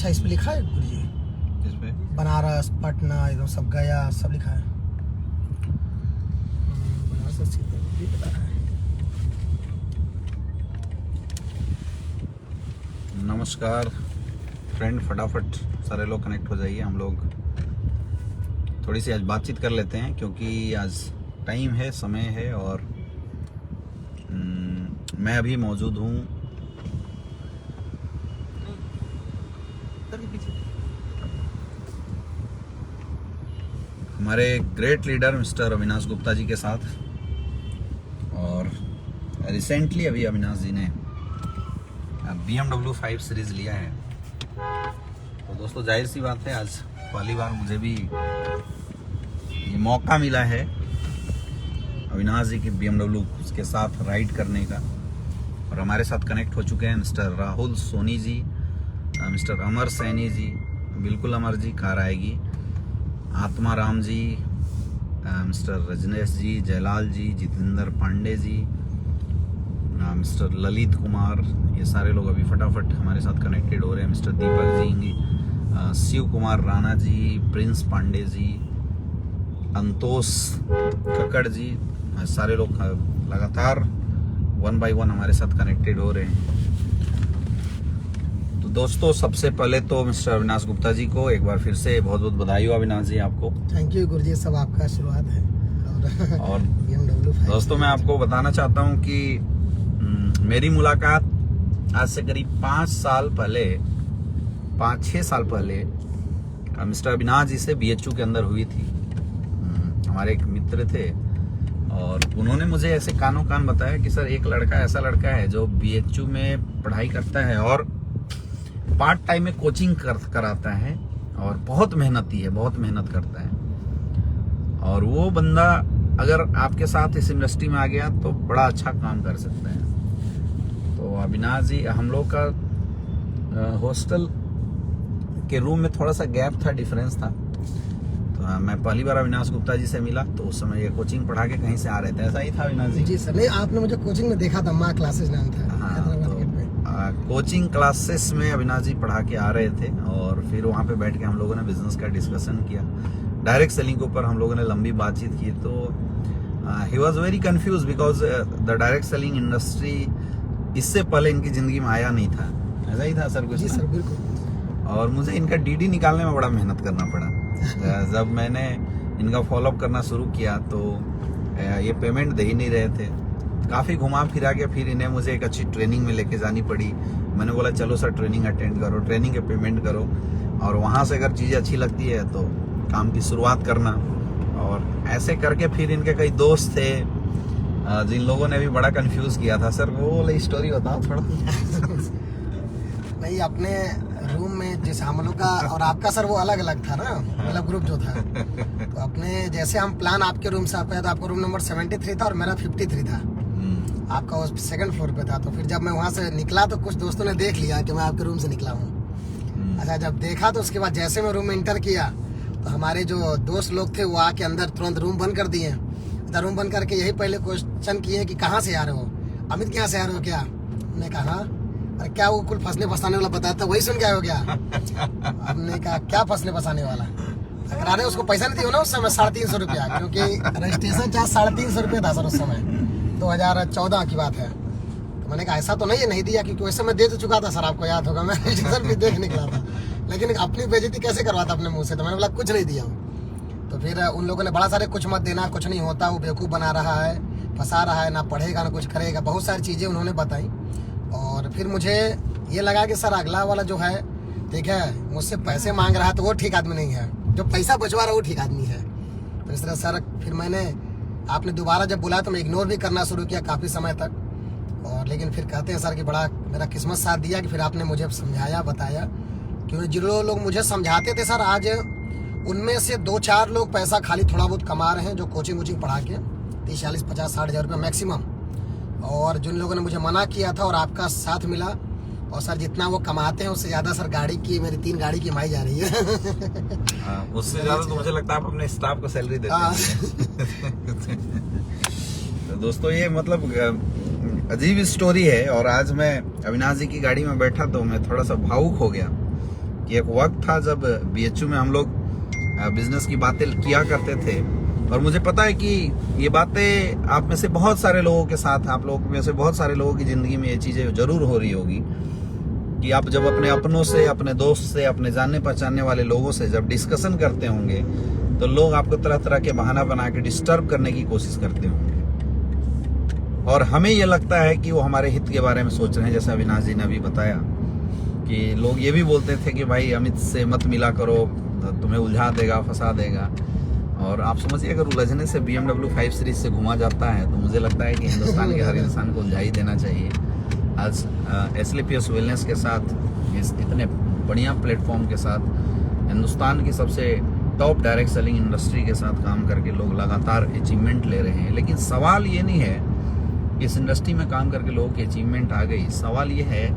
अच्छा इस पे लिखा है गुरुजी? किस पे? बनारस, पटना, एकदम सब गया, सब लिखा है। बनारस से सीतापुर बता रहा है। नमस्कार फ्रेंड, फटाफट सारे लोग कनेक्ट हो जाइए। हम लोग थोड़ी सी आज बातचीत कर लेते हैं क्योंकि आज टाइम है, समय है और मैं अभी मौजूद हूँ हमारे great leader mister Avinash Gupta ji के साथ। और रिसेंटली अभी अविनाश जी ने BMW 5 सीरीज लिया है। तो दोस्तों जाहिर सी बात है, आज पहली बार मुझे भी ये मौका मिला है अविनाश जी की BMW के साथ राइड करने का। और हमारे साथ कनेक्ट हो चुके हैं मिस्टर राहुल सोनी जी, मिस्टर अमर सैनी जी, बिल्कुल अमर जी, कार आएगी, आत्मा राम जी, मिस्टर रजनेश जी, जयलाल जी, जितेंद्र पांडे जी, मिस्टर ललित कुमार, ये सारे लोग अभी फटाफट हमारे साथ कनेक्टेड हो रहे हैं। मिस्टर दीपक जी, शिव कुमार राणा जी, प्रिंस पांडे जी, अंतोष कक्कड़ जी, सारे लोग लगातार 1 by 1 हमारे साथ कनेक्टेड हो रहे हैं। तो दोस्तों सबसे पहले तो मिस्टर अविनाश गुप्ता जी को एक बार फिर से बहुत बहुत बधाई हो अविनाश जी आपको। थैंक यू गुरुजी, सब आपका आशीर्वाद है। और दोस्तों मैं आपको बताना चाहता हूँ कि मेरी मुलाकात आज से करीब 5-6 साल पहले मिस्टर अविनाश जी से BHU के अंदर हुई थी। हमारे एक मित्र थे और उन्होंने मुझे ऐसे कानों कान बताया कि सर एक लड़का ऐसा लड़का है जो BHU में पढ़ाई करता है और पार्ट टाइम में कोचिंग कराता है और बहुत मेहनती है, बहुत मेहनत करता है। और वो बंदा अगर आपके साथ इस इंडस्ट्री में आ गया तो बड़ा अच्छा काम कर सकता है। तो अविनाश जी, हम लोग का हॉस्टल के रूम में थोड़ा सा गैप था, डिफरेंस था। तो मैं पहली बार अविनाश गुप्ता जी से मिला तो उस समय ये कोचिंग पढ़ा के कहीं से आ रहे थे, ऐसा ही था अविनाश जी? जी सर, नहीं आपने मुझे कोचिंग में देखा था, माँ क्लासेस नाम था। हाँ, तो कोचिंग क्लासेस में अविनाश जी पढ़ा के आ रहे थे और फिर वहाँ पे बैठ के हम लोगों ने बिजनेस का डिस्कशन किया, डायरेक्ट सेलिंग के ऊपर हम लोगों ने लंबी बातचीत की। तो he was very confuse because the direct selling industry इससे पहले इनकी जिंदगी में आया नहीं था। ऐसा ही था सर कुछ? जी सर बिल्कुल। और मुझे इनका DD निकालने में बड़ा मेहनत करना पड़ा। जब मैंने इनका फॉलोअप करना शुरू किया तो ये पेमेंट दे ही नहीं रहे थे। काफ़ी घुमा फिरा के फिर इन्हें मुझे एक अच्छी ट्रेनिंग में लेके जानी पड़ी। मैंने बोला चलो सर ट्रेनिंग अटेंड करो, ट्रेनिंग के पेमेंट करो और वहाँ से अगर चीज़ें अच्छी लगती है तो काम की शुरुआत करना। और ऐसे करके फिर इनके कई दोस्त थे जिन लोगों ने भी बड़ा कंफ्यूज किया था। सर वो वाली स्टोरी बताओ थोड़ा। नहीं, अपने रूम में जैसे हम लोग का और आपका सर वो अलग अलग था ना, मतलब ग्रुप जो था। तो अपने जैसे हम प्लान आपके रूम से आपका, तो आपका रूम नंबर 73 था और मेरा 53 था। आपका उस 2nd फ्लोर पे था। तो फिर जब मैं वहाँ से निकला तो कुछ दोस्तों ने देख लिया कि मैं आपके रूम से निकला हूँ। अच्छा, जब देखा तो उसके बाद जैसे मैं रूम में इंटर किया तो हमारे जो दोस्त लोग थे वो आके अंदर तुरंत रूम बंद कर दिए। रूम बंद करके यही पहले क्वेश्चन किए कि कहाँ से आ रहे हो, अमित कहाँ से आ रहे हो क्या? हमने कहा अरे क्या वो कुल फंसने फंसाने वाला बताया था, वही सुन के आए हो क्या? हमने कहा क्या फंसने फंसाने वाला? अगर उसको पैसा नहीं दिया ना उस समय 350 रुपया, क्योंकि रजिस्ट्रेशन चार्ज 350 रुपया था सर उस समय, 2014 की बात है। तो मैंने कहा ऐसा तो नहीं है, नहीं दिया, क्योंकि वैसे मैं दे तो चुका था सर, आपको याद होगा, मैं रजिस्ट्रेशन भी देख निकला था। लेकिन अपनी बेइज्जती कैसे करवाता अपने मुँह से, तो मैंने बोला कुछ नहीं दिया। तो फिर उन लोगों ने बड़ा सारे कुछ मत देना, कुछ नहीं होता, वो बेवकूफ़ बना रहा है, फंसा रहा है, ना पढ़ेगा ना कुछ करेगा, बहुत सारी चीज़ें उन्होंने बताई। और फिर मुझे ये लगा कि सर अगला वाला जो है, ठीक है, मुझसे पैसे मांग रहा है तो वो ठीक आदमी नहीं है, जो पैसा बचवा रहा है वो ठीक आदमी है। तो इस तरह सर फिर मैंने, आपने दोबारा जब बुलाया तो मैं इग्नोर भी करना शुरू किया काफ़ी समय तक। और लेकिन फिर कहते हैं सर कि बड़ा मेरा किस्मत साथ दिया कि फिर आपने मुझे समझाया, बताया। क्योंकि जो लोग मुझे समझाते थे सर, आज उनमें से 2-4 लोग पैसा खाली थोड़ा बहुत कमा रहे हैं, जो कोचिंग पढ़ा के 30, 40, 50, 60 हज़ार रुपये मैक्सिमम। और जिन लोगों ने मुझे मना किया था और आपका साथ मिला, और सर जितना वो कमाते हैं उससे ज़्यादा सर गाड़ी की, मेरी 3 गाड़ी की कमाई जा रही है। उससे ज़्यादा तो मुझे लगता है आप अपने स्टाफ को सैलरी देते हैं। तो दोस्तों ये मतलब अजीब स्टोरी है। और आज मैं अविनाश जी की गाड़ी में बैठा तो मैं थोड़ा सा भावुक हो गया कि एक वक्त था जब BHU में हम लोग बिजनेस की बातें किया करते थे, और मुझे पता है कि ये बातें आप में से बहुत सारे लोगों के साथ, आप लोगों में से बहुत सारे लोगों की ज़िंदगी में ये चीज़ें जरूर हो रही होगी कि आप जब अपने अपनों से, अपने दोस्त से, अपने जानने पहचानने वाले लोगों से जब डिस्कशन करते होंगे तो लोग आपको तरह तरह के बहाना बना के डिस्टर्ब करने की कोशिश करते होंगे, और हमें ये लगता है कि वो हमारे हित के बारे में सोच रहे हैं। जैसा अविनाश जी ने अभी बताया कि लोग ये भी बोलते थे कि भाई अमित से मत मिला करो, तुम्हें उलझा देगा, फंसा देगा। और आप समझिए अगर उलझने से BMW 5 सीरीज से घुमा जाता है तो मुझे लगता है कि हिंदुस्तान के हर इंसान को उलझा ही देना चाहिए। आज SLPS वेलनेस के साथ, इस इतने बढ़िया प्लेटफॉर्म के साथ, हिंदुस्तान की सबसे टॉप डायरेक्ट सेलिंग इंडस्ट्री के साथ काम करके लोग लगातार अचीवमेंट ले रहे हैं। लेकिन सवाल ये नहीं है कि इस इंडस्ट्री में काम करके लोगों की अचीवमेंट आ गई। सवाल ये है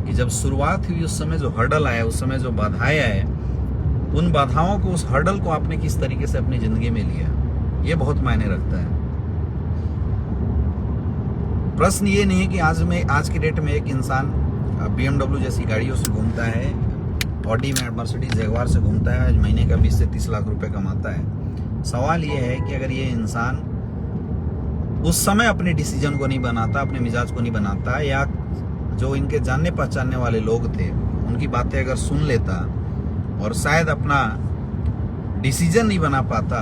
कि जब शुरुआत हुई उस समय जो हर्डल आया, उस समय जो बाधाएं आए, उन बाधाओं को, उस हर्डल को आपने किस तरीके से अपनी जिंदगी में लिया, ये बहुत मायने रखता है। प्रश्न ये नहीं है कि आज की डेट में एक इंसान BMW जैसी गाड़ियों से घूमता है, ऑडी में, मर्सिडीज जगुआर से घूमता है, आज महीने का 20 से 30 लाख रुपए कमाता है। सवाल ये है कि अगर ये इंसान उस समय अपने डिसीजन को नहीं बनाता, अपने मिजाज को नहीं बनाता, या जो इनके जानने पहचानने वाले लोग थे उनकी बातें अगर सुन लेता और शायद अपना डिसीजन नहीं बना पाता,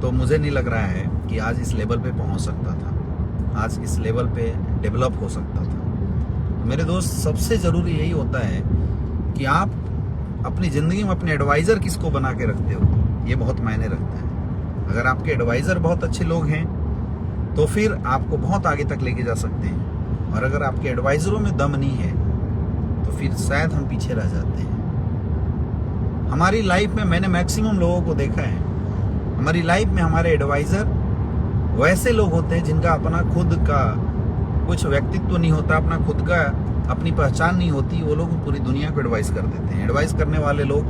तो मुझे नहीं लग रहा है कि आज इस लेवल पे पहुंच सकता था, आज इस लेवल पे डेवलप हो सकता था। तो मेरे दोस्त, सबसे ज़रूरी यही होता है कि आप अपनी ज़िंदगी में अपने एडवाइज़र किसको बना के रखते हो, ये बहुत मायने रखता है। अगर आपके एडवाइज़र बहुत अच्छे लोग हैं तो फिर आपको बहुत आगे तक लेके जा सकते हैं, और अगर आपके एडवाइज़रों में दम नहीं है तो फिर शायद हम पीछे रह जाते हैं। हमारी लाइफ में मैंने मैक्सिमम लोगों को देखा है, हमारी लाइफ में हमारे एडवाइज़र वैसे लोग होते हैं जिनका अपना खुद का कुछ व्यक्तित्व नहीं होता, अपना खुद का अपनी पहचान नहीं होती। वो लोग पूरी दुनिया को एडवाइस कर देते हैं। एडवाइस करने वाले लोग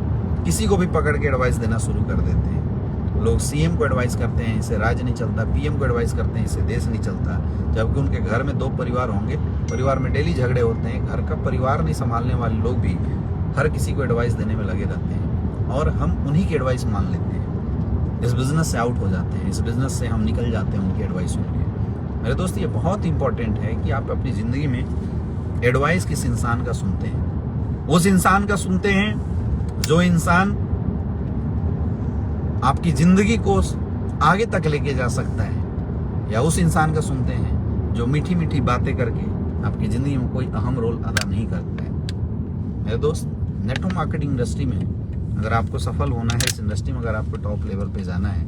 किसी को भी पकड़ के एडवाइस देना शुरू कर देते हैं। लोग CM को एडवाइस करते हैं, इससे राज्य नहीं चलता, PM को एडवाइस करते हैं, इससे देश नहीं चलता, जबकि उनके घर में 2 परिवार होंगे, परिवार में डेली झगड़े होते हैं। घर का परिवार नहीं संभालने वाले लोग भी हर किसी को एडवाइस देने में लगे रहते हैं, और हम उन्हीं की एडवाइस मान लेते हैं। इस बिज़नेस से आउट हो जाते हैं, इस बिज़नेस से हम निकल जाते हैं उनकी एडवाइस सुन के। मेरे दोस्त, ये बहुत इंपॉर्टेंट है कि आप अपनी ज़िंदगी में एडवाइस किस इंसान का सुनते हैं। उस इंसान का सुनते हैं जो इंसान आपकी जिंदगी को आगे तक लेके जा सकता है, या उस इंसान का सुनते हैं जो मीठी मीठी बातें करके आपकी जिंदगी में कोई अहम रोल अदा नहीं करता है। मेरे दोस्त, नेटवर्क मार्केटिंग इंडस्ट्री में अगर आपको सफल होना है, इस इंडस्ट्री में अगर आपको टॉप लेवल पे जाना है,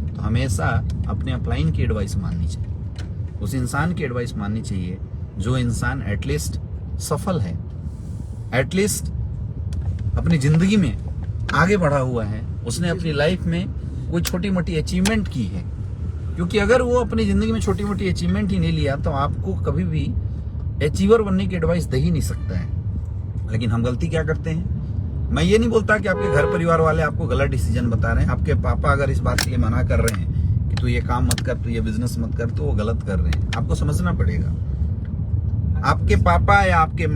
तो हमेशा अपने अपलाइन की एडवाइस माननी चाहिए। उस इंसान की एडवाइस माननी चाहिए जो इंसान एटलीस्ट सफल है, एटलीस्ट अपनी जिंदगी में आगे बढ़ा हुआ है, उसने अपनी लाइफ में कोई छोटी मोटी अचीवमेंट की है। क्योंकि अगर वो अपनी जिंदगी में छोटी मोटी अचीवमेंट ही नहीं लिया तो आपको कभी भी अचीवर बनने की एडवाइस दे ही नहीं सकता है। लेकिन हम गलती क्या करते हैं, मैं ये नहीं बोलता कि आपके घर परिवार वाले आपको गलत डिसीजन बता रहे हैं। आपके पापा अगर इस बात के लिए मना कर रहे हैं कि तू ये काम मत कर, तू ये बिजनेस मत कर, तो वो गलत कर रहे हैं। आपको समझना पड़ेगा, आपके पापा या आपके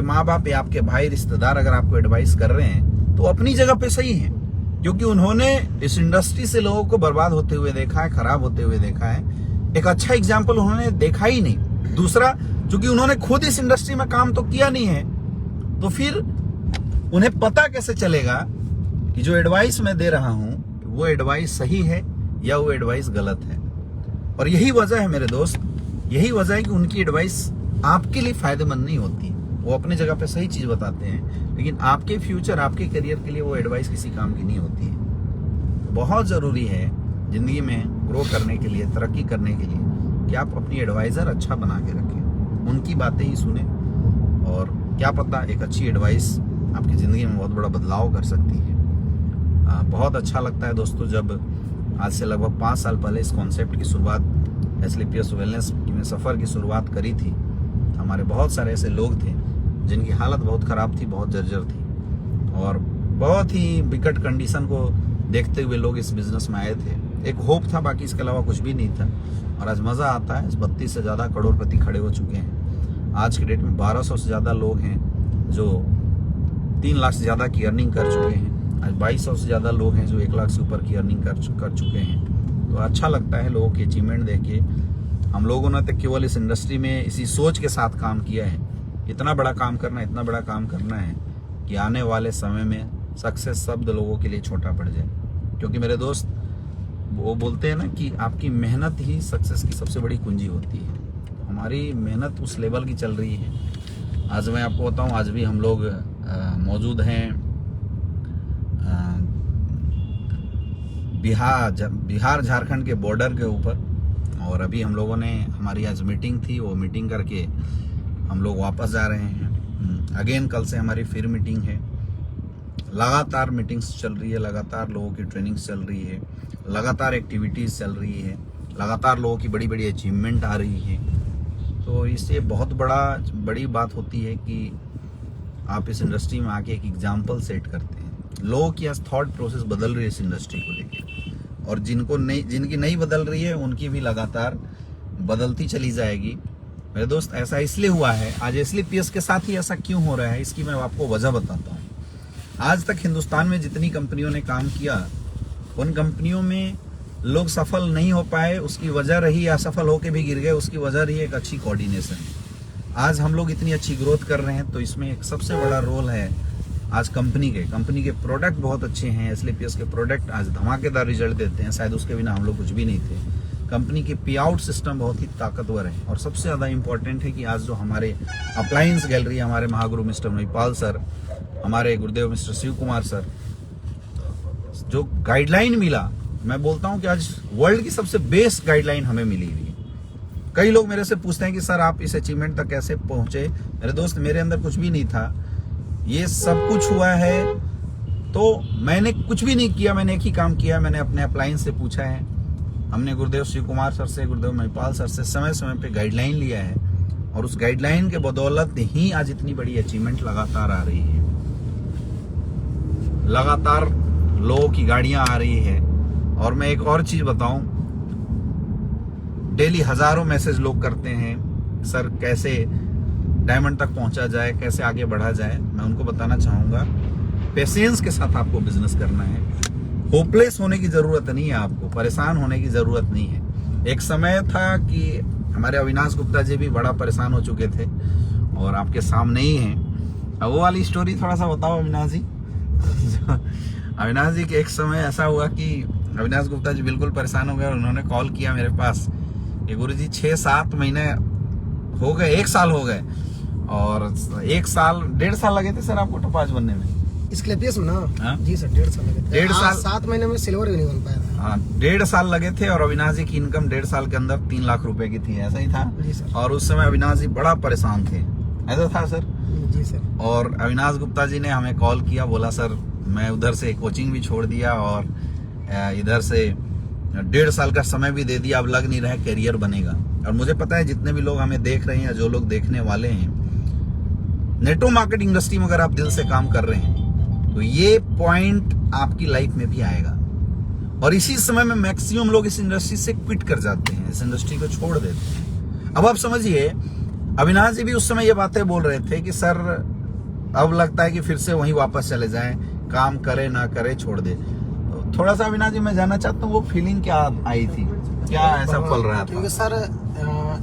माँ बाप या आपके भाई रिश्तेदार अगर आपको एडवाइस कर रहे हैं तो अपनी जगह पे सही है, क्योंकि उन्होंने इस इंडस्ट्री से लोगों को बर्बाद होते हुए देखा है, खराब होते हुए देखा है। एक अच्छा एग्जाम्पल उन्होंने देखा ही नहीं। दूसरा, क्योंकि उन्होंने खुद इस इंडस्ट्री में काम तो किया नहीं है, तो फिर उन्हें पता कैसे चलेगा कि जो एडवाइस मैं दे रहा हूं वो एडवाइस सही है या वो एडवाइस गलत है। और यही वजह है मेरे दोस्त, यही वजह है कि उनकी एडवाइस आपके लिए फायदेमंद नहीं होती। वो अपने जगह पे सही चीज बताते हैं, लेकिन आपके फ्यूचर, आपके करियर के लिए वो एडवाइस किसी काम की नहीं होती है। बहुत जरूरी है जिंदगी में ग्रो करने के लिए, तरक्की करने के लिए, कि आप अपनी एडवाइजर अच्छा बना के रखें, उनकी बातें ही सुने। और क्या पता एक अच्छी एडवाइस आपकी ज़िंदगी में बहुत बड़ा बदलाव कर सकती है। बहुत अच्छा लगता है दोस्तों, जब आज से लगभग 5 साल पहले इस कॉन्सेप्ट की शुरुआत SLPS वेलनेस में सफ़र की शुरुआत करी थी। हमारे बहुत सारे ऐसे लोग थे जिनकी हालत बहुत ख़राब थी, बहुत जर्जर थी, और बहुत ही विकट कंडीशन को देखते हुए लोग इस बिज़नेस में आए थे। एक होप था, बाकी इसके अलावा कुछ भी नहीं था। और आज मज़ा आता है, 32 से ज़्यादा करोड़पति खड़े हो चुके हैं। आज की डेट में 1200 से ज़्यादा लोग हैं जो 3 लाख से ज़्यादा की अर्निंग कर चुके हैं। आज 2200 से ज़्यादा लोग हैं जो 1 लाख से ऊपर की अर्निंग कर चुके हैं। तो अच्छा लगता है लोगों की अचीवमेंट देख के। हम लोगों ने तो केवल इस इंडस्ट्री में इसी सोच के साथ काम किया है, इतना बड़ा काम करना है कि आने वाले समय में सक्सेस शब्द लोगों के लिए छोटा पड़ जाए। क्योंकि मेरे दोस्त वो बोलते हैं ना कि आपकी मेहनत ही सक्सेस की सबसे बड़ी कुंजी होती है। तो हमारी मेहनत उस लेवल की चल रही है। आज मैं आपको बताऊं, आज भी हम लोग मौजूद हैं बिहार झारखंड के बॉर्डर के ऊपर। और अभी हम लोगों ने, हमारी आज मीटिंग थी, वो मीटिंग करके हम लोग वापस जा रहे हैं। अगेन कल से हमारी फिर मीटिंग है। लगातार मीटिंग्स चल रही है, लगातार लोगों की ट्रेनिंग्स चल रही है, लगातार एक्टिविटीज़ चल रही है, लगातार लोगों की बड़ी बड़ी अचीवमेंट आ रही है। तो इससे बहुत बड़ी बात होती है कि आप इस इंडस्ट्री में आके एक एग्जाम्पल सेट करते हैं। लोगों की आज थॉट प्रोसेस बदल रही है इस इंडस्ट्री को लेकर, और जिनकी नहीं बदल रही है उनकी भी लगातार बदलती चली जाएगी। मेरे दोस्त, ऐसा इसलिए हुआ है, आज SLPS के साथ ही ऐसा क्यों हो रहा है, इसकी मैं आपको वजह बताता हूँ। आज तक हिंदुस्तान में जितनी कंपनियों ने काम किया, उन कंपनियों में लोग सफल नहीं हो पाए, उसकी वजह रही, या सफल होके भी गिर गए, उसकी वजह रही एक अच्छी कोऑर्डिनेशन। आज हम लोग इतनी अच्छी ग्रोथ कर रहे हैं, तो इसमें एक सबसे बड़ा रोल है आज कंपनी के प्रोडक्ट बहुत अच्छे हैं। SLPS के प्रोडक्ट आज धमाकेदार रिजल्ट देते हैं, शायद उसके बिना हम लोग कुछ भी नहीं थे। कंपनी के पे आउट सिस्टम बहुत ही ताकतवर है, और सबसे ज़्यादा इम्पोर्टेंट है कि आज जो हमारे अप्लायंस गैलरी, हमारे महागुरु मिस्टर महिपाल सर, हमारे गुरुदेव मिस्टर शिव कुमार सर, जो गाइडलाइन मिला, मैं बोलता हूं कि आज वर्ल्ड की सबसे बेस्ट गाइडलाइन हमें मिली हुई है। कई लोग मेरे से पूछते हैं कि सर आप इस अचीवमेंट तक कैसे पहुंचे। मेरे दोस्त, मेरे अंदर कुछ भी नहीं था, ये सब कुछ हुआ है तो मैंने कुछ भी नहीं किया। मैंने एक ही काम किया, मैंने अपने अप्लायंस से पूछा है। हमने गुरुदेव शिव कुमार सर से, गुरुदेव महिपाल सर से समय समय पे गाइडलाइन लिया है, और उस गाइडलाइन के बदौलत ही आज इतनी बड़ी अचीवमेंट लगातार आ रही है। लगातार लोगों की गाड़ियां आ रही है। और मैं एक और चीज बताऊं, डेली हजारों मैसेज लोग करते हैं, सर कैसे डायमंड तक पहुंचा जाए, कैसे आगे बढ़ा जाए। मैं उनको बताना चाहूंगा, पेशेंस के साथ आपको बिजनेस करना है। होपलेस होने की जरूरत नहीं है, आपको परेशान होने की जरूरत नहीं है। एक समय था कि हमारे अविनाश गुप्ता जी भी बड़ा परेशान हो चुके थे, और आपके सामने ही हैं। अब वो वाली स्टोरी थोड़ा सा बताओ अविनाश जी। अविनाश जी के एक समय ऐसा हुआ कि अविनाश गुप्ता जी बिल्कुल परेशान हो गए, और उन्होंने कॉल किया मेरे पास कि गुरुजी 6-7 महीने हो गए, 1 साल हो गए, और 1.5 साल लगे थे सर आपको टोपाज बनने में। SLPS में ना? हाँ? जी सर, 1.5 साल लगे थे। 1.5 साल, 7 महीने में सिल्वर भी नहीं बन पाया था। हाँ, 1.5 साल लगे थे, और अविनाश जी की इनकम 1.5 साल के अंदर 3 लाख रुपए की थी, ऐसा ही था। जी सर। और उस समय अविनाश जी बड़ा परेशान थे, ऐसा था सर? जी सर। और अविनाश गुप्ता जी ने हमें कॉल किया, बोला सर मैं उधर से कोचिंग भी छोड़ दिया, और इधर से 1.5 साल का समय भी दे दिया, अब लग नहीं रहा है कैरियर बनेगा। और मुझे पता है जितने भी लोग हमें देख रहे हैं, या जो लोग देखने वाले हैं, नेटवर्क मार्केटिंग इंडस्ट्री में अगर आप दिल से काम कर रहे हैं, तो ये पॉइंट आपकी लाइफ में भी आएगा। और इसी समय में मैक्सिमम लोग इस इंडस्ट्री से क्विट कर जाते हैं, इस इंडस्ट्री को छोड़ देते हैं। अब आप समझिए, अविनाश जी भी उस समय ये बातें बोल रहे थे कि सर अब लगता है कि फिर से वहीं वापस चले जाएं, काम करे ना करे छोड़ दे। तो थोड़ा सा अविनाश जी मैं जानना चाहता हूँ, वो फीलिंग क्या आई थी, क्या ऐसा पल रहा था? क्योंकि सर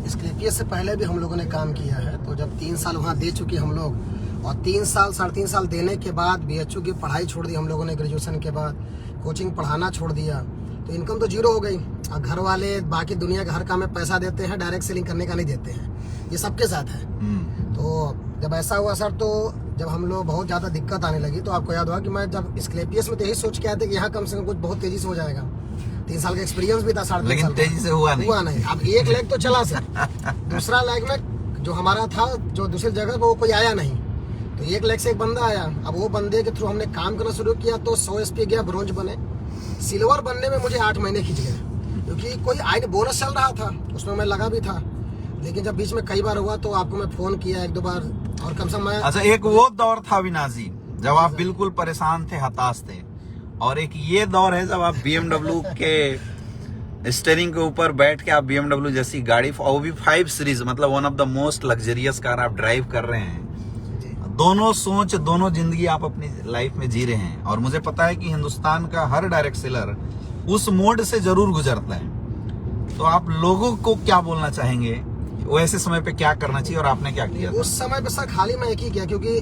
SLPS से पहले भी हम लोगों ने काम किया है, तो जब 3 साल वहाँ दे चुके हम लोग, और 3 साल 3.5 साल देने के बाद BHU की पढ़ाई छोड़ दी हम लोगों ने। ग्रेजुएशन के बाद कोचिंग पढ़ाना छोड़ दिया, तो इनकम तो जीरो हो गई। और घर वाले बाकी दुनिया के हर काम में पैसा देते हैं, डायरेक्ट सेलिंग करने का नहीं देते हैं, ये सबके साथ है। तो जब ऐसा हुआ सर, तो जब हम लोग बहुत ज़्यादा दिक्कत आने लगी, तो आपको याद होगा कि मैं जब SLPS में तो यही सोच के आया था कि यहाँ कम से कम कुछ बहुत तेजी से हो जाएगा। 3 साल का एक्सपीरियंस भी था, 3.5 लेकिन साल तेजी से हुआ नहीं। अब 1 लेग तो चला सर, दूसरा लेग में जो हमारा था, जो दूसरी जगह वो कोई आया नहीं, तो 1 लेग से एक बंदा आया। अब वो बंदे के थ्रू हमने काम करना शुरू किया, तो 100 SP गया, ब्रोंज बने। सिल्वर बनने में मुझे 8 महीने खींच गए, क्योंकि कोई आई बोनस चल रहा था, उसमें मैं लगा भी था। लेकिन जब बीच में कई बार हुआ, तो आपको मैं फोन किया 1-2 बार, और कम से कम अच्छा, एक वो दौर था अविनाश जी जब आप बिल्कुल परेशान थे, हताश थे, और एक ये दौर है जब आप BMW के स्टीयरिंग के ऊपर बैठ के आप BMW जैसी गाड़ी, वो भी 5 सीरीज, मतलब one of the most luxurious car आप ड्राइव कर रहे हैं। दोनों सोच, दोनों जिंदगी आप अपनी लाइफ में जी रहे हैं। और मुझे पता है कि हिंदुस्तान का हर डायरेक्ट सेलर उस मोड से जरूर गुजरता है। तो आप लोगों को क्या बोलना चाहेंगे, वो ऐसे समय पे क्या करना चाहिए और आपने क्या किया? उस समय पे सर खाली मैं एक ही किया, क्योंकि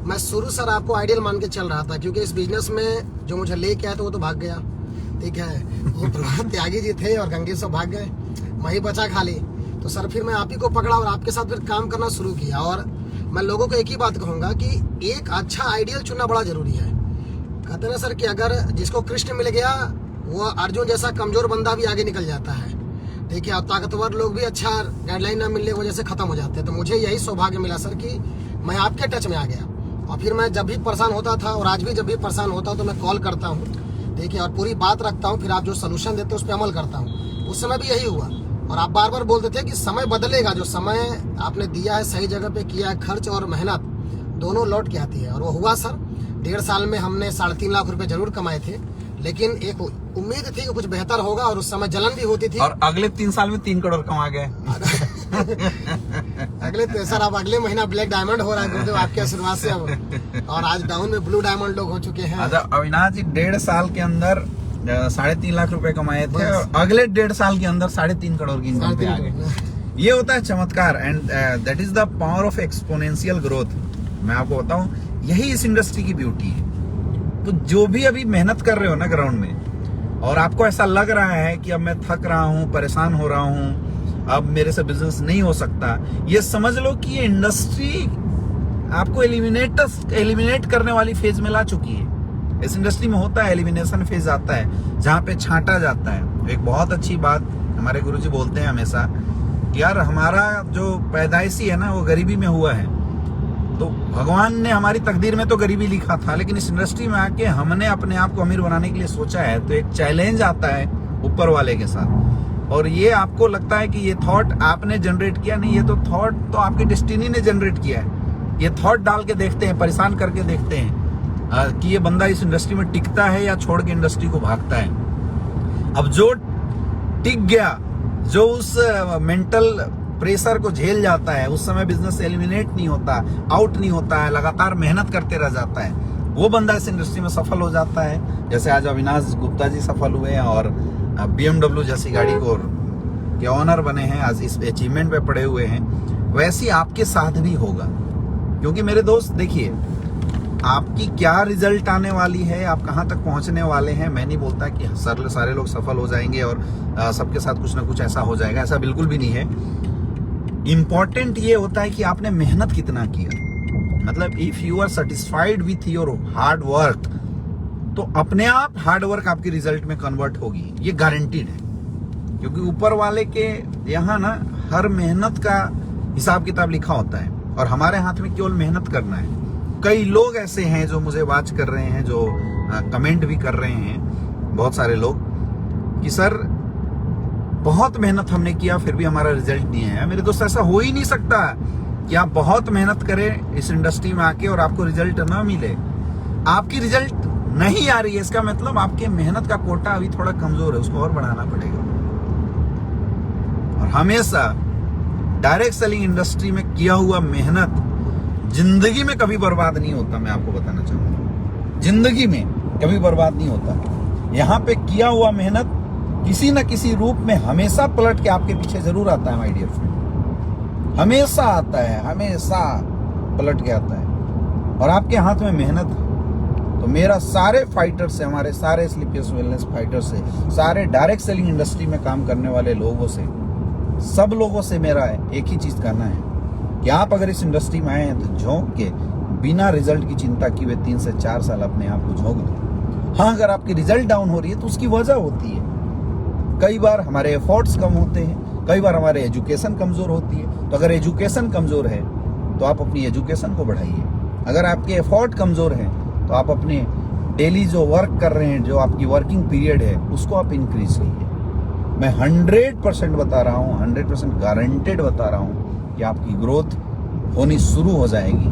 मैं शुरू सर आपको आइडियल मान के चल रहा था, क्योंकि इस बिजनेस में जो मुझे लेके आया था वो तो भाग गया, ठीक है। वो प्रभात त्यागी जी थे और गंगे सब भाग गए, मैं ही बचा खाली। तो सर फिर मैं आप ही को पकड़ा और आपके साथ फिर काम करना शुरू किया। और मैं लोगों को एक ही बात कहूंगा कि एक अच्छा आइडियल चुनना बड़ा जरूरी है। कहते ना सर कि अगर जिसको कृष्ण मिल गया वो अर्जुन जैसा कमजोर बंदा भी आगे निकल जाता है, ठीक है। और ताकतवर लोग भी अच्छा गाइडलाइन ना मिलने की वजह से खत्म हो जाते हैं। तो मुझे यही सौभाग्य मिला सर कि मैं आपके टच में आ गया। और फिर मैं जब भी परेशान होता था और आज भी जब भी परेशान होता हूँ तो मैं कॉल करता हूँ, ठीक है, और पूरी बात रखता हूँ। फिर आप जो सोल्यूशन देते हो उस पर अमल करता हूँ। उस समय भी यही हुआ। और आप बार बार बोलते थे कि समय बदलेगा, जो समय आपने दिया है सही जगह पे किया है, खर्च और मेहनत दोनों लौट के आती है। और वो हुआ सर। 1.5 साल में हमने 3.5 लाख रुपए जरूर कमाए थे, लेकिन एक उम्मीद थी कि कुछ बेहतर होगा और उस समय जलन भी होती थी। और अगले 3 साल में 3 करोड़ कमा गए। अगले सर अब अगले महीना ब्लैक डायमंड हो रहा है गुरुदेव आपके आशीर्वाद से अब। और आज डाउन में ब्लू डायमंड लोग हो चुके हैं। अच्छा अविनाश जी 1.5 साल के अंदर 3.5 लाख रुपए कमाए थे और अगले 1.5 साल के अंदर 3.5 करोड़ की इनकम पे आ गए। ये होता है चमत्कार। And that is the power of exponential growth. मैं आपको बताऊं यही इस इंडस्ट्री की ब्यूटी है। तो जो भी अभी मेहनत कर रहे हो ना ग्राउंड में, और आपको ऐसा लग रहा है कि अब मैं थक रहा हूं, परेशान हो रहा हूं, अब मेरे से बिजनेस नहीं हो सकता, ये समझ लो कि ये इंडस्ट्री आपको एलिमिनेट करने वाली फेज में ला चुकी है। इस इंडस्ट्री में होता है एलिमिनेशन फेज आता है, जहां पे छांटा जाता है। एक बहुत अच्छी बात हमारे गुरुजी बोलते हैं हमेशा कि यार हमारा जो पैदाइशी है ना वो गरीबी में हुआ है। तो भगवान ने हमारी तकदीर में तो गरीबी लिखा था, लेकिन इस इंडस्ट्री में आके हमने अपने आप को अमीर बनाने के लिए सोचा है। तो एक चैलेंज आता है ऊपर वाले के साथ। और ये आपको लगता है कि ये थॉट आपने जनरेट किया, नहीं, ये तो थॉट तो आपकी डेस्टिनी ने जनरेट किया है। ये थॉट डाल के देखते हैं, परेशान करके देखते हैं कि ये बंदा इस इंडस्ट्री में टिकता है या छोड़ के इंडस्ट्री को भागता है। अब जो टिक गया, जो उस मेंटल प्रेशर को झेल जाता है, उस समय बिजनेस एलिमिनेट नहीं होता, आउट नहीं होता है, लगातार मेहनत करते रह जाता है, वो बंदा इस इंडस्ट्री में सफल हो जाता है। जैसे आज अविनाश गुप्ता जी सफल हुए हैं और BMW जैसी गाड़ी को के ऑनर बने हैं, आज इस अचीवमेंट पे पड़े हुए हैं। वैसे आपके साथ भी होगा। क्योंकि मेरे दोस्त देखिए, आपकी क्या रिजल्ट आने वाली है, आप कहां तक पहुंचने वाले हैं, मैं नहीं बोलता कि सारे लोग सफल हो जाएंगे और सबके साथ कुछ ना कुछ ऐसा हो जाएगा, ऐसा बिल्कुल भी नहीं है। इंपॉर्टेंट ये होता है कि आपने मेहनत कितना किया। मतलब if you are satisfied with your hard work, तो अपने आप हार्ड वर्क आपकी रिजल्ट में कन्वर्ट होगी, ये गारंटीड है। क्योंकि ऊपर वाले के यहाँ ना हर मेहनत का हिसाब किताब लिखा होता है और हमारे हाथ में केवल मेहनत करना है। कई लोग ऐसे हैं जो मुझे वॉच कर रहे हैं, जो कमेंट भी कर रहे हैं, बहुत सारे लोग, कि सर बहुत मेहनत हमने किया फिर भी हमारा रिजल्ट नहीं आया। मेरे दोस्त ऐसा हो ही नहीं सकता कि आप बहुत मेहनत करें इस इंडस्ट्री में आके और आपको रिजल्ट ना मिले। आपकी रिजल्ट नहीं आ रही है, इसका मतलब आपके मेहनत का कोटा अभी थोड़ा कमजोर है, उसको और बढ़ाना पड़ेगा। और हमेशा डायरेक्ट सेलिंग इंडस्ट्री में किया हुआ मेहनत जिंदगी में कभी बर्बाद नहीं होता। मैं आपको बताना चाहूंगा, जिंदगी में कभी बर्बाद नहीं होता। यहाँ पे किया हुआ मेहनत किसी न किसी रूप में हमेशा पलट के आपके पीछे जरूर आता है माय डियर फ्रेंड, हमेशा आता है, हमेशा पलट के आता है। और आपके हाथ में मेहनत है। तो मेरा सारे फाइटर से, हमारे सारे स्लीपियस वेलनेस फाइटर से, सारे डायरेक्ट सेलिंग इंडस्ट्री में काम करने वाले लोगों से, सब लोगों से मेरा एक ही चीज कहना है कि आप अगर इस इंडस्ट्री में आए हैं तो झोंक के बिना रिजल्ट की चिंता किए 3 से 4 साल अपने आप को झोंक दो। हाँ, अगर आपकी रिजल्ट डाउन हो रही है तो उसकी वजह होती है। कई बार हमारे एफर्ट्स कम होते हैं, कई बार हमारे एजुकेशन कमजोर होती है। तो अगर एजुकेशन कमजोर है तो आप अपनी एजुकेशन को बढ़ाइए। अगर आपके एफर्ट कमजोर है तो आप अपने डेली जो वर्क कर रहे हैं, जो आपकी वर्किंग पीरियड है, उसको आप इंक्रीज कीजिए। मैं 100% बता रहा हूँ, 100% गारंटेड बता रहा हूँ कि आपकी ग्रोथ होनी शुरू हो जाएगी।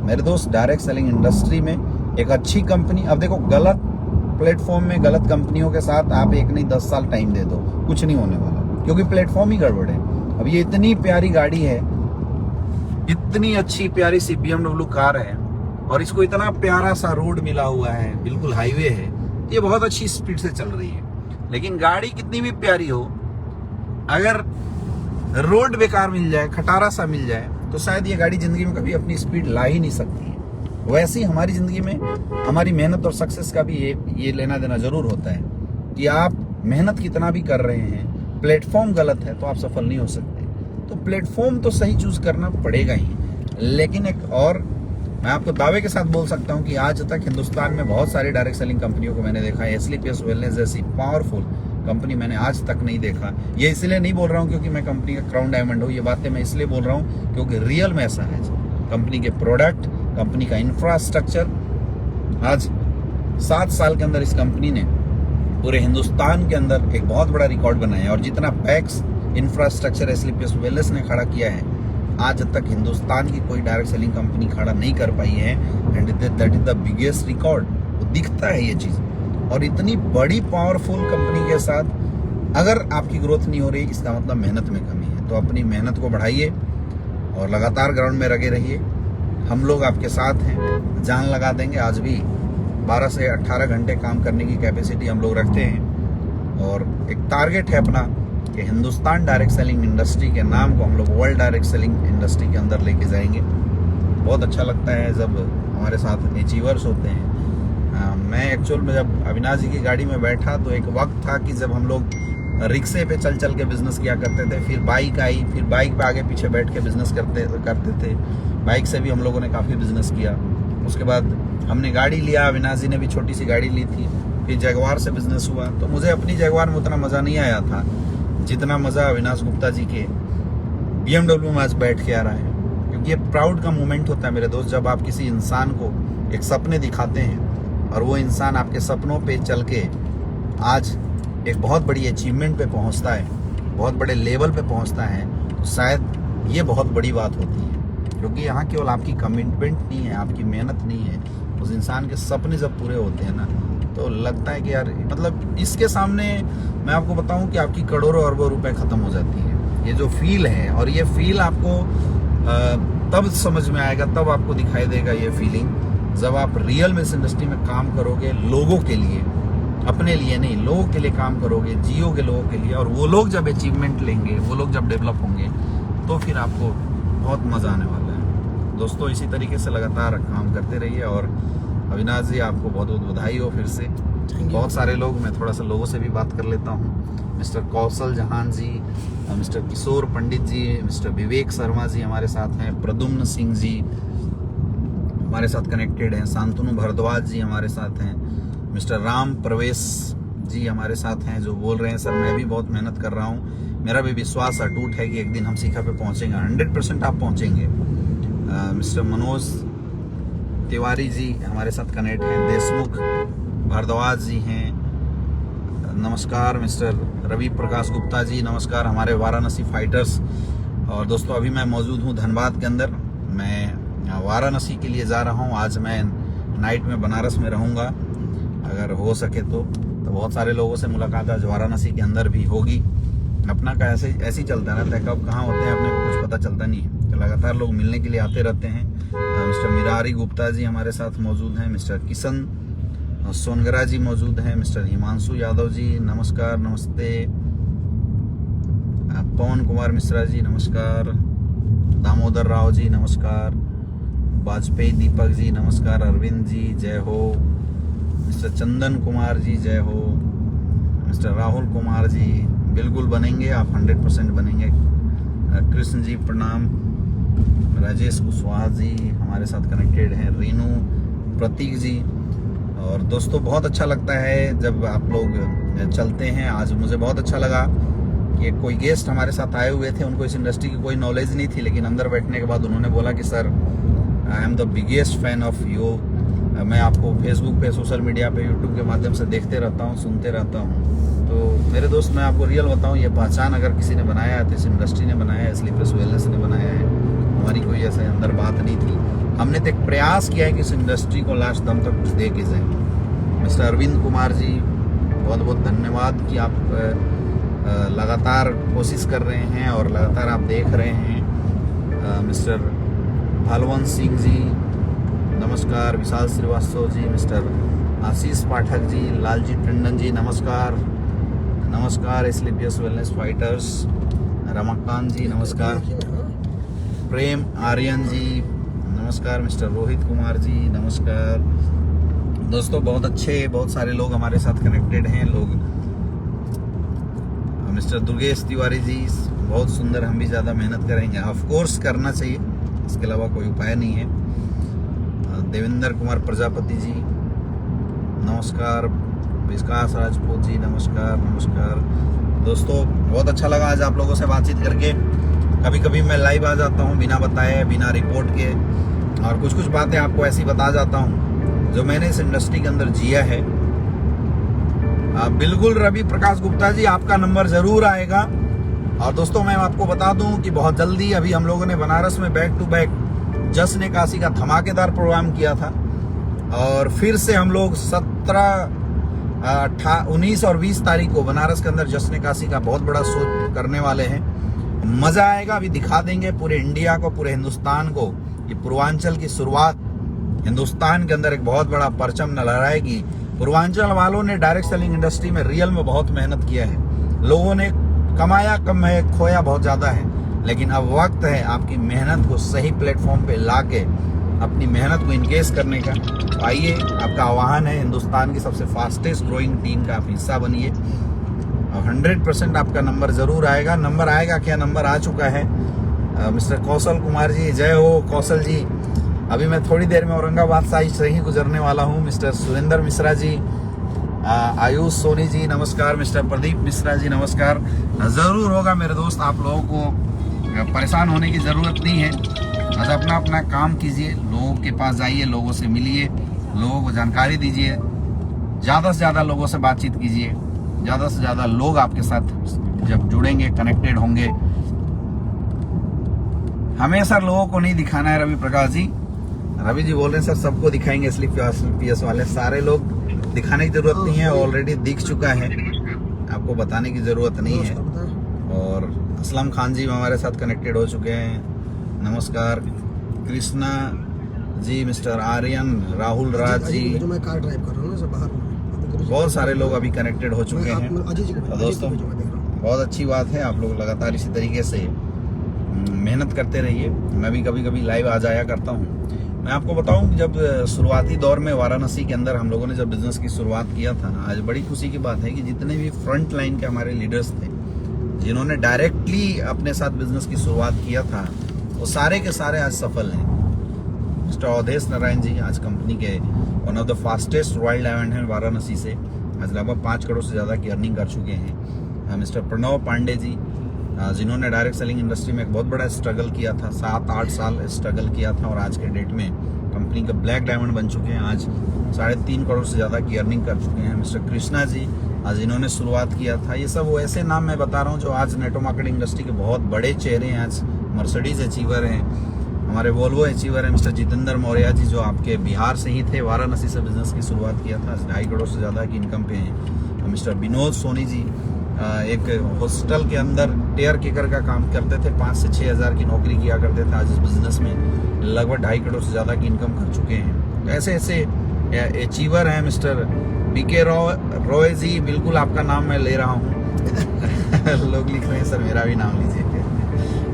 मेरे दोस्त, डायरेक्ट सेलिंग इंडस्ट्री में एक अच्छी कंपनी, अब देखो, गलत प्लेटफॉर्म में गलत कंपनियों के साथ आप 1 नहीं 10 साल टाइम दे दो, कुछ नहीं होने वाला, क्योंकि प्लेटफॉर्म ही गड़बड़ है। अब ये इतनी प्यारी गाड़ी है, इतनी अच्छी प्यारी सी BMW कार है और इसको इतना प्यारा सा रोड मिला हुआ है, बिल्कुल हाईवे है, ये बहुत अच्छी स्पीड से चल रही है। लेकिन गाड़ी कितनी भी प्यारी हो, अगर रोड बेकार मिल जाए, खटारा सा मिल जाए, तो शायद ये गाड़ी जिंदगी में कभी अपनी स्पीड ला ही नहीं सकती है। वैसे ही हमारी जिंदगी में हमारी मेहनत और सक्सेस का भी ये लेना देना जरूर होता है कि आप मेहनत कितना भी कर रहे हैं, प्लेटफॉर्म गलत है तो आप सफल नहीं हो सकते। तो प्लेटफॉर्म तो सही चूज करना पड़ेगा ही। लेकिन एक और मैं आपको दावे के साथ बोल सकता हूं कि आज तक हिंदुस्तान में बहुत सारी डायरेक्ट सेलिंग कंपनियों को मैंने देखा है, एसलीपीएस वेलनेस जैसी पावरफुल कंपनी मैंने आज तक नहीं देखा। ये इसलिए नहीं बोल रहा हूं क्योंकि मैं कंपनी का क्राउन डायमंड हूं, ये बातें मैं इसलिए बोल रहा हूं क्योंकि रियल में ऐसा है। कंपनी के प्रोडक्ट, कंपनी का इंफ्रास्ट्रक्चर, आज 7 साल के अंदर इस कंपनी ने पूरे हिंदुस्तान के अंदर एक बहुत बड़ा रिकॉर्ड बनाया है। और जितना पैक्स इंफ्रास्ट्रक्चर एसलीपीएस वेलनेस ने खड़ा किया है, आज तक हिंदुस्तान की कोई डायरेक्ट सेलिंग कंपनी खड़ा नहीं कर पाई है। And that is the biggest record. वो दिखता है ये चीज। और इतनी बड़ी पावरफुल कंपनी के साथ अगर आपकी ग्रोथ नहीं हो रही, इसका मतलब मेहनत में कमी है। तो अपनी मेहनत को बढ़ाइए और लगातार ग्राउंड में लगे रहिए। हम लोग आपके साथ हैं, जान लगा देंगे। आज भी 12 से 18 घंटे काम करने की कैपेसिटी हम लोग रखते हैं और एक टारगेट है अपना कि हिंदुस्तान डायरेक्ट सेलिंग इंडस्ट्री के नाम को हम लोग वर्ल्ड डायरेक्ट सेलिंग इंडस्ट्री के अंदर लेके जाएंगे। बहुत अच्छा लगता है जब हमारे साथ अचीवर्स होते हैं। मैं एक्चुअल में जब अविनाश जी की गाड़ी में बैठा तो एक वक्त था कि जब हम लोग रिक्शे पे चल चल के बिजनेस किया करते थे, फिर बाइक आई, फिर बाइक पे आगे पीछे बैठ के बिजनेस करते थे। बाइक से भी हम लोगों ने काफ़ी बिजनेस किया। उसके बाद हमने गाड़ी लिया, अविनाश जी ने भी छोटी सी गाड़ी ली थी, फिर जगुआर से बिजनेस हुआ। तो मुझे अपनी जगुआर में उतना मज़ा नहीं आया था जितना मज़ा अविनाश गुप्ता जी के BMW में आज बैठ के आ रहा है। क्योंकि ये प्राउड का मोमेंट होता है मेरे दोस्त, जब आप किसी इंसान को एक सपने दिखाते हैं और वो इंसान आपके सपनों पे चल के आज एक बहुत बड़ी अचीवमेंट पे पहुंचता है, बहुत बड़े लेवल पे पहुंचता है, तो शायद ये बहुत बड़ी बात होती है। क्योंकि यहाँ केवल आपकी कमिटमेंट नहीं है, आपकी मेहनत नहीं है, उस इंसान के सपने जब पूरे होते हैं ना, तो लगता है कि यार मतलब इसके सामने मैं आपको बताऊं कि आपकी करोड़ों अरबों रुपए खत्म हो जाती है। ये जो फील है, और ये फील आपको तब समझ में आएगा, तब आपको दिखाई देगा ये फीलिंग जब आप रियल में इस इंडस्ट्री में काम करोगे, लोगों के लिए, अपने लिए नहीं, लोगों के लिए काम करोगे, जियोगे लोगों के लिए। और वो लोग जब अचीवमेंट लेंगे, वो लोग जब डेवलप होंगे, तो फिर आपको बहुत मजा आने वाला है। दोस्तों इसी तरीके से लगातार काम करते रहिए। और अविनाश जी आपको बहुत बहुत बधाई हो फिर से। बहुत सारे लोग, मैं थोड़ा सा लोगों से भी बात कर लेता हूँ। मिस्टर कौशल जहान जी, मिस्टर किशोर पंडित जी, मिस्टर विवेक शर्मा जी हमारे साथ हैं, प्रद्युम्न सिंह जी हमारे साथ कनेक्टेड हैं, शांतनु भारद्वाज जी हमारे साथ हैं, मिस्टर राम प्रवेश जी हमारे साथ हैं, जो बोल रहे हैं सर मैं भी बहुत मेहनत कर रहा हूँ, मेरा भी विश्वास अटूट है कि एक दिन हम शिखर पे पहुँचेंगे। 100% आप पहुँचेंगे। मिस्टर मनोज तिवारी जी हमारे साथ कनेक्ट हैं, देशमुख भारद्वाज जी हैं, नमस्कार। मिस्टर रवि प्रकाश गुप्ता जी नमस्कार, हमारे वाराणसी फाइटर्स। और दोस्तों अभी मैं मौजूद हूँ धनबाद के अंदर। मैं वाराणसी के लिए जा रहा हूँ। आज मैं नाइट में बनारस में रहूँगा, अगर हो सके तो बहुत सारे लोगों से मुलाकात आज वाराणसी के अंदर भी होगी। अपना का ऐसे ही चलता रहता है, कब कहाँ होते हैं अपने को कुछ पता चलता नहीं है, तो लगातार लोग मिलने के लिए आते रहते हैं। मिस्टर मिरारी गुप्ता जी हमारे साथ मौजूद हैं, मिस्टर किशन सोनगरा जी मौजूद हैं, मिस्टर हिमांशु यादव जी नमस्कार, नमस्ते। पवन कुमार मिश्रा जी नमस्कार, दामोदर राव जी नमस्कार, वाजपेयी दीपक जी नमस्कार, अरविंद जी जय हो, मिस्टर चंदन कुमार जी जय हो, मिस्टर राहुल कुमार जी बिल्कुल बनेंगे, आप 100% बनेंगे। कृष्ण जी प्रणाम, राजेश कुशवाहा जी हमारे साथ कनेक्टेड हैं, रीनू प्रतीक जी। और दोस्तों बहुत अच्छा लगता है जब आप लोग चलते हैं। आज मुझे बहुत अच्छा लगा कि कोई गेस्ट हमारे साथ आए हुए थे, उनको इस इंडस्ट्री की कोई नॉलेज नहीं थी, लेकिन अंदर बैठने के बाद उन्होंने बोला कि sir I am the biggest fan of you, मैं आपको फेसबुक पे, सोशल मीडिया पे, यूट्यूब के माध्यम से देखते रहता हूँ, सुनते रहता हूँ। तो मेरे दोस्त मैं आपको रियल बताऊँ, ये पहचान अगर किसी ने बनाया है तो इस इंडस्ट्री ने बनाया है, एसलीपीएस वेलनेस ने बनाया है। हमारी कोई ऐसे अंदर बात नहीं थी, हमने तो एक प्रयास किया है कि इस इंडस्ट्री को लास्ट दम तक कुछ दे के जाए। मिस्टर अरविंद कुमार जी बहुत बहुत धन्यवाद कि आप लगातार कोशिश कर रहे हैं और लगातार आप देख रहे हैं। मिस्टर भालवंत सिंह जी नमस्कार, विशाल श्रीवास्तव जी, मिस्टर आशीष पाठक जी, लालजी टंडन जी नमस्कार, नमस्कार स्लीपियस वेलनेस फाइटर्स, रमाकांत जी नमस्कार, प्रेम आर्यन जी नमस्कार, मिस्टर रोहित कुमार जी नमस्कार। दोस्तों बहुत सारे लोग हमारे साथ कनेक्टेड हैं। लोग मिस्टर दुर्गेश तिवारी जी, बहुत सुंदर, हम भी ज़्यादा मेहनत करेंगे, ऑफ कोर्स करना चाहिए, इसके अलावा कोई उपाय नहीं है। देवेंद्र कुमार प्रजापति जी नमस्कार, विकास राजपूत जी नमस्कार, नमस्कार। दोस्तों बहुत अच्छा लगा आज आप लोगों से बातचीत करके। कभी कभी मैं लाइव आ जाता हूँ बिना बताए, बिना रिपोर्ट के, और कुछ कुछ बातें आपको ऐसी बता जाता हूँ जो मैंने इस इंडस्ट्री के अंदर जिया है। बिल्कुल रवि प्रकाश गुप्ता जी, आपका नंबर जरूर आएगा। और दोस्तों मैं आपको बता दूं कि बहुत जल्दी अभी हम लोगों ने बनारस में बैक टू बैक जश्न काशी का धमाकेदार प्रोग्राम किया था, और फिर से हम लोग 17, 19 और 20 तारीख को बनारस के अंदर जश्न काशी का बहुत बड़ा शो करने वाले हैं। मजा आएगा, अभी दिखा देंगे पूरे इंडिया को, पूरे हिंदुस्तान को, ये पूर्वांचल की शुरुआत हिंदुस्तान के अंदर एक बहुत बड़ा परचम लहराएगी। पूर्वांचल वालों ने डायरेक्ट सेलिंग इंडस्ट्री में रियल में बहुत मेहनत किया है। लोगों ने कमाया कम है, खोया बहुत ज्यादा है, लेकिन अब वक्त है आपकी मेहनत को सही प्लेटफॉर्म पे लाके अपनी मेहनत को इनकेस करने का। तो आइए, आपका आह्वान है, हिंदुस्तान की सबसे फास्टेस्ट ग्रोइंग टीम का आप हिस्सा बनिए, और 100% आपका नंबर जरूर आएगा। नंबर आएगा क्या, नंबर आ चुका है। मिस्टर कौशल कुमार जी, जय हो कौशल जी। अभी मैं थोड़ी देर में औरंगाबाद साइड से ही गुजरने वाला हूँ। मिस्टर सुरेंद्र मिश्रा जी, आयुष सोनी जी नमस्कार, मिस्टर प्रदीप मिश्रा जी नमस्कार। जरूर होगा मेरे दोस्त, आप लोगों को परेशान होने की जरूरत नहीं है। बस अपना अपना काम कीजिए, लोगों के पास जाइए, लोगों से मिलिए, लोगों को जानकारी दीजिए, ज़्यादा से ज़्यादा लोगों से बातचीत कीजिए। ज़्यादा से ज़्यादा लोग आपके साथ जब जुड़ेंगे, कनेक्टेड होंगे। हमेशा लोगों को नहीं दिखाना है रवि प्रकाश जी। रवि जी बोल रहे हैं सर सबको दिखाएंगे, इसलिए पीएस वाले सारे लोग दिखाने की जरूरत नहीं है, ऑलरेडी दिख चुका है, आपको बताने की जरूरत नहीं है। और असलम खान जी हमारे साथ कनेक्टेड हो चुके हैं, नमस्कार। कृष्णा जी, मिस्टर आर्यन, राहुल राज जी, जो मैं कार ड्राइव कर रहा हूँ बाहर, बहुत सारे लोग अभी कनेक्टेड हो चुके हैं। तो दोस्तों बहुत अच्छी बात है, आप लोग लगातार इसी तरीके से मेहनत करते रहिए। मैं भी कभी कभी लाइव आ जाया करता हूँ। मैं आपको बताऊं कि जब शुरुआती दौर में वाराणसी के अंदर हम लोगों ने जब बिजनेस की शुरुआत किया था, आज बड़ी खुशी की बात है कि जितने भी फ्रंट लाइन के हमारे लीडर्स थे, जिन्होंने डायरेक्टली अपने साथ बिजनेस की शुरुआत किया था, वो सारे के सारे आज सफल हैं। मिस्टर अवधेश नारायण जी आज कंपनी के one of the fastest wild diamond हैं वाराणसी से, आज लगभग 5 करोड़ से ज़्यादा की अर्निंग कर चुके हैं। मिस्टर प्रणव पांडे जी, जिन्होंने डायरेक्ट सेलिंग इंडस्ट्री में एक बहुत बड़ा स्ट्रगल किया था, 7-8 साल स्ट्रगल किया था, और आज के डेट में कंपनी के ब्लैक डायमंड बन चुके हैं। आज 3.5 करोड़ से ज़्यादा की अर्निंग कर चुके हैं। मिस्टर कृष्णा जी, आज इन्होंने शुरुआत किया था। ये सब वो ऐसे नाम मैं बता रहा हूँ जो आज नेटवर्क मार्केटिंग इंडस्ट्री के बहुत बड़े चेहरे हैं। आज मर्सिडीज अचीवर हैं, हमारे वोल्वो अचीवर हैं। मिस्टर जितेंद्र मौर्य जी, जो आपके बिहार से ही थे, वाराणसी से बिजनेस की शुरुआत किया था, 2.5 करोड़ से ज़्यादा की इनकम पे हैं। और मिस्टर विनोद सोनी जी, एक हॉस्टल के अंदर टेयर किकर का काम करते थे, 5 से 6 हज़ार की नौकरी किया करते थे, आज इस बिजनेस में लगभग 2.5 करोड़ से ज़्यादा की इनकम कर चुके हैं। तो ऐसे ऐसे अचीवर हैं। मिस्टर बीके रॉय जी, बिल्कुल आपका नाम मैं ले रहा हूँ लोग लिख रहे हैं सर मेरा भी नाम लीजिए।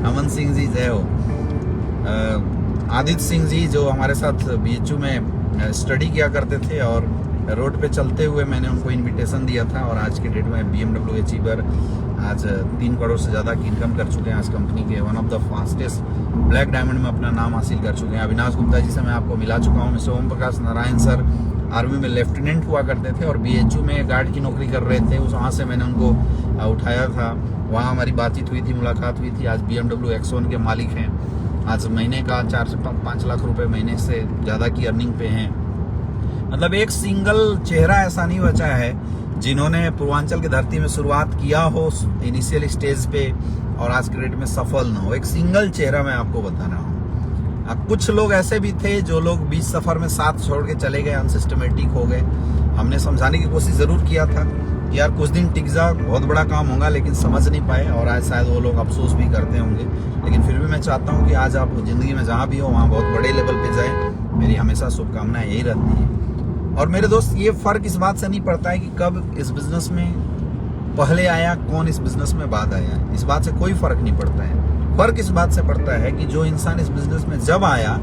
अमन सिंह जी, जय हो। आदित्य सिंह जी, जो हमारे साथ BHU में स्टडी किया करते थे, और रोड पे चलते हुए मैंने उनको इनविटेशन दिया था, और आज के डेट में BMW अचीवर आज 3 करोड़ से ज़्यादा की इनकम कर चुके हैं। आज कंपनी के one of the fastest black diamond में अपना नाम हासिल कर चुके हैं। अविनाश गुप्ता जी से मैं आपको मिला चुका हूँ। Mister Om Prakash Narayan sir army में लेफ्टिनेंट हुआ करते थे और BHU में गार्ड की नौकरी कर रहे थे, वहाँ से मैंने उनको उठाया था, वहाँ हमारी बातचीत हुई थी, मुलाकात हुई थी। आज BMW X1 के मालिक हैं, आज महीने का 4 से 5 लाख रुपए महीने से ज़्यादा की अर्निंग पे हैं। मतलब एक सिंगल चेहरा ऐसा नहीं बचा है जिन्होंने पूर्वांचल की धरती में शुरुआत किया हो इनिशियल स्टेज पे और आज के डेट में सफल ना हो। एक सिंगल चेहरा मैं आपको बता रहा हूँ। कुछ लोग ऐसे भी थे जो लोग बीच सफर में साथ छोड़ के चले गए, अनसिस्टमेटिक हो गए। हमने समझाने की कोशिश जरूर किया था कि यार कुछ दिन टिक जा, बहुत बड़ा काम होगा, लेकिन समझ नहीं पाए और आज शायद वो लोग अफसोस भी करते होंगे। लेकिन फिर भी मैं चाहता हूँ कि आज आप ज़िंदगी में जहाँ भी हो वहाँ बहुत बड़े लेवल पे जाए। मेरी हमेशा शुभकामनाएं यही रहती है। और मेरे दोस्त, ये फ़र्क इस बात से नहीं पड़ता है कि कब इस बिज़नेस में पहले आया, कौन इस बिज़नेस में बाद आया, इस बात से कोई फ़र्क नहीं पड़ता है। फ़र्क इस बात से पड़ता है कि जो इंसान इस बिज़नेस में जब आया,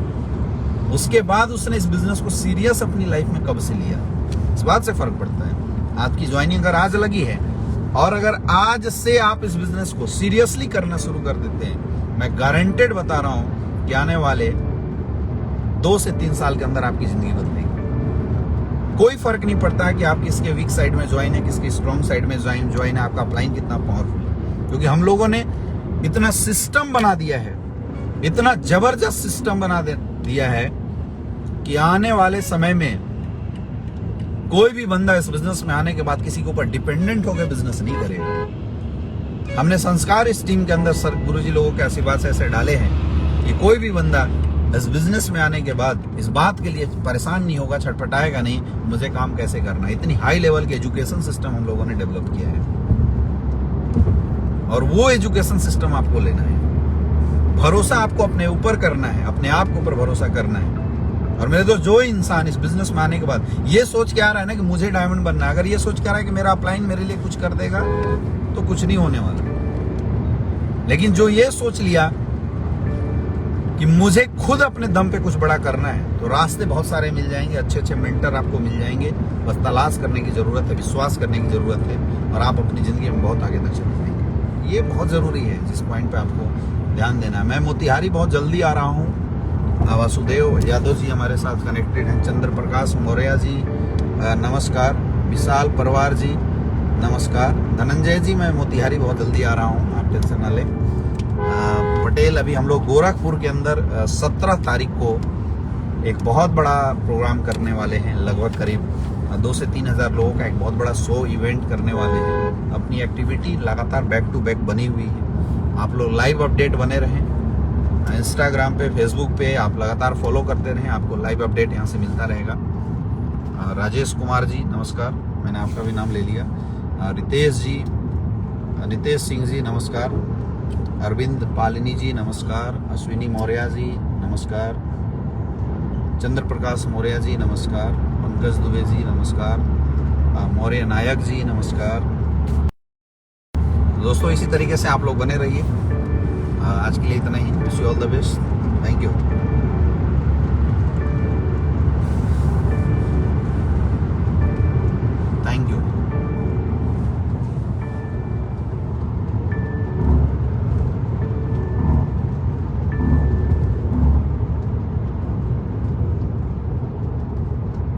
उसके बाद उसने इस बिज़नेस को सीरियस अपनी लाइफ में कब से लिया, इस बात से फ़र्क पड़ता है। आपकी ज्वाइनिंग अगर आज लगी है और अगर आज से आप इस बिज़नेस को सीरियसली करना शुरू कर देते हैं, मैं गारंटेड बता रहा हूँ कि आने वाले 2 से 3 साल के अंदर आपकी ज़िंदगी बदलेगी। कोई फर्क नहीं पड़ता है कि आप किसके वीक साइड में ज्वाइन है, किसके स्ट्रॉन्ग साइड में ज्वाइन है, आपका अपलाइन कितना पावरफुल है। क्योंकि हम लोगों ने इतना सिस्टम बना दिया है, इतना जबरदस्त सिस्टम बना दिया है कि आने वाले समय में कोई भी बंदा इस बिजनेस में आने के बाद किसी के ऊपर डिपेंडेंट होकर बिजनेस नहीं करेगा। हमने संस्कार इस टीम के अंदर सर गुरुजी लोगों के आशीर्वाद से ऐसे डाले हैं कि कोई भी बंदा इस बिजनेस में आने के बाद इस बात के लिए परेशान नहीं होगा, छटपटाएगा नहीं मुझे काम कैसे करना है। इतनी हाई लेवल के एजुकेशन सिस्टम हम लोगों ने डेवलप किया है और वो एजुकेशन सिस्टम आपको लेना है। भरोसा आपको अपने ऊपर करना है, अपने आप के ऊपर भरोसा करना है। और मेरे दोस्त, जो इंसान इस बिजनेस में आने के बाद ये सोच के आ रहा है ना कि मुझे डायमंड बनना है, अगर ये सोच के आ रहा है कि मेरा अपलाइन मेरे लिए कुछ कर देगा, तो कुछ नहीं होने वाला। लेकिन जो ये सोच लिया कि मुझे खुद अपने दम पे कुछ बड़ा करना है, तो रास्ते बहुत सारे मिल जाएंगे, अच्छे अच्छे मेंटर आपको मिल जाएंगे। बस तलाश करने की जरूरत है, विश्वास करने की जरूरत है और आप अपनी जिंदगी में बहुत आगे तक चले जाएंगे। ये बहुत जरूरी है, जिस पॉइंट पे आपको ध्यान देना है। मैं मोतिहारी बहुत जल्दी आ रहा हूँ। वासुदेव यादव जी हमारे साथ कनेक्टेड हैं, चंद्र प्रकाश मौर्य जी नमस्कार, विशाल परवार जी नमस्कार, धनंजय जी मैं मोतिहारी बहुत जल्दी आ रहा हूँ, आप टेंशन ना लें। पटेल, अभी हम लोग गोरखपुर के अंदर 17 तारीख को एक बहुत बड़ा प्रोग्राम करने वाले हैं। लगभग करीब 2 से 3 हज़ार लोगों का एक बहुत बड़ा शो इवेंट करने वाले हैं। अपनी एक्टिविटी लगातार बैक टू बैक बनी हुई है। आप लोग लाइव अपडेट बने रहें, इंस्टाग्राम पे, फेसबुक पे आप लगातार फॉलो करते रहें, आपको लाइव अपडेट यहाँ से मिलता रहेगा। राजेश कुमार जी नमस्कार, मैंने आपका भी नाम ले लिया। रितेश सिंह जी नमस्कार, अरविंद पालिनी जी नमस्कार, अश्विनी मौर्य जी नमस्कार, चंद्र प्रकाश मौर्य जी नमस्कार, पंकज दुबे जी नमस्कार, मौर्य नायक जी नमस्कार। दोस्तों, इसी तरीके से आप लोग बने रहिए। आज के लिए इतना ही। Wish you all the best. Thank you.